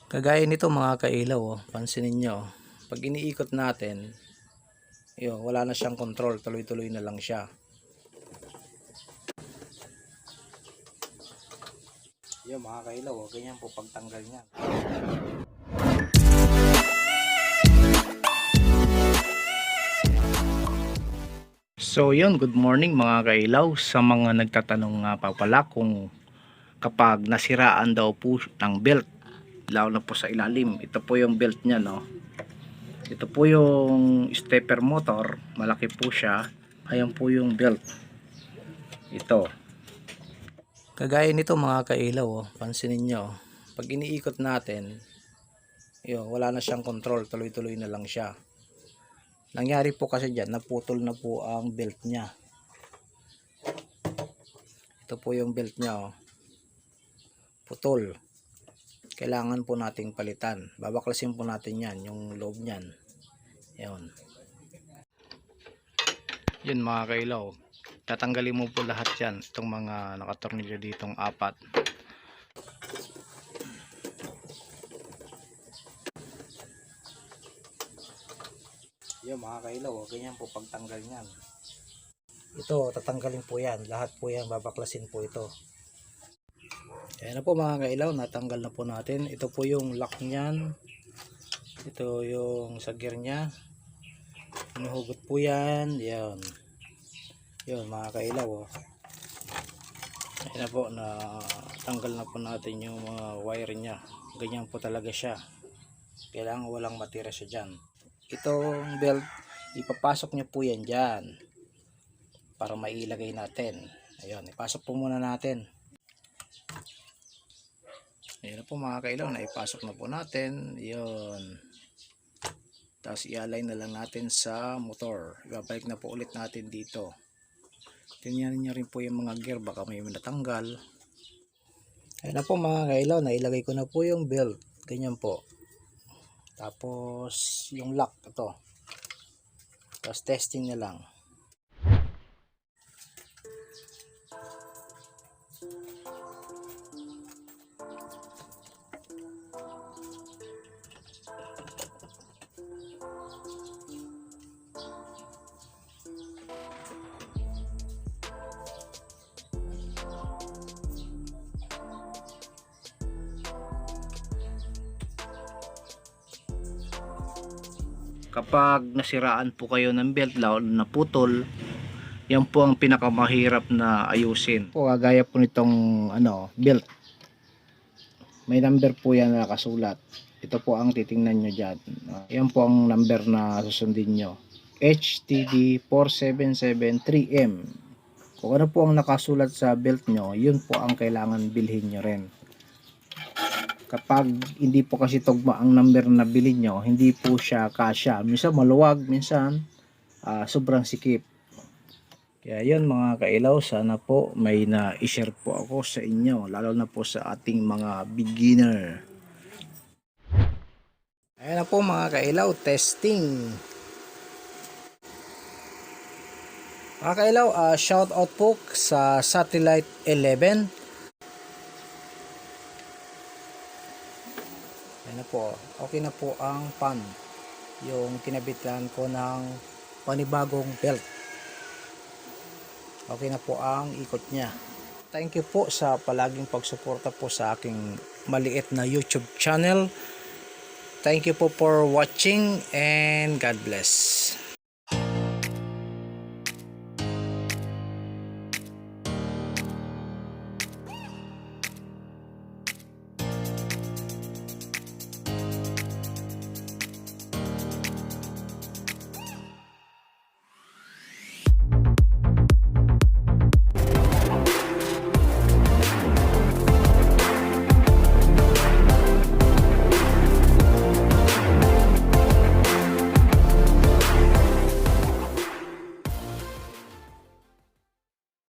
Kagaya nito mga kailaw, oh, pansinin nyo, pag iniikot natin, yun, wala na siyang control, tuloy-tuloy na lang siya. Yun mga kailaw, oh, ganyan po pagtanggal niya. So yun, good morning mga kailaw. Sa mga nagtatanong nga pa pala kung kapag nasiraan daw po ng belt, lalo na po sa ilalim, ito po yung belt niya, no. Ito po yung stepper motor, malaki po siya. Ayan po yung belt. Ito. Kagaya nito mga kailaw, oh, pansinin nyo, pag iniikot natin, yun, wala na siyang control, tuloy-tuloy na lang siya. Nangyari po kasi dyan, naputol na po ang belt niya. Ito po yung belt niya, oh. Putol. Kailangan po nating palitan. Babaklasin po natin yan, yung loob niyan. Yun. Yun mga kailaw. Tatanggalin mo po lahat yan. Itong mga nakatornilyo ditong apat. Yun mga kailaw, ganyan po pagtanggal niyan. Ito, tatanggalin po yan. Lahat po yan, babaklasin po ito. Ayan na po mga kailaw, natanggal na po natin. Ito po yung lock niyan. Ito yung sa gear niya. Hinuhugot po yan. Yan. Yun mga kailaw, oh. Ayan na po, natanggal na po natin yung mga wire niya. Ganyan po talaga siya. Kailangan walang matira siya dyan. Itong belt, ipapasok niyo po yan dyan para mailagay natin. Ayun, ipasok po muna natin. Ayun na po mga kailaw, naipasok na po natin. Yun. Tapos i-align na lang natin sa motor. Ibabalik na po ulit natin dito. Tingnan niyo rin po yung mga gear, baka may natanggal. Ayun na po mga kailaw, nailagay ko na po yung belt. Ganyan po. Tapos yung lock, ito. Tapos testing na lang. Kapag nasiraan po kayo ng belt, lalo na putol, yan po ang pinakamahirap na ayusin. Po kagaya po nitong belt. May number po yan na nakasulat. Ito po ang titingnan nyo dyan. Yan po ang number na susundin nyo. HTD 4773M. Kung ano po ang nakasulat sa belt nyo, yun po ang kailangan bilhin nyo rin. Kapag hindi po kasi tugma ang number na bilhin nyo, hindi po siya kasya. Minsan maluwag, minsan sobrang sikip. Kaya yun mga kailaw, sana po may na-share po ako sa inyo, lalo na po sa ating mga beginner. Ayan na po mga kailaw, testing. Mga kailaw, shout out po sa Satellite 11. Ayan na po, okay na po ang pan. Yung kinabitan ko ng panibagong belt. Okay na po ang ikot niya. Thank you po sa palaging pagsuporta po sa aking maliit na YouTube channel. Thank you po for watching and God bless.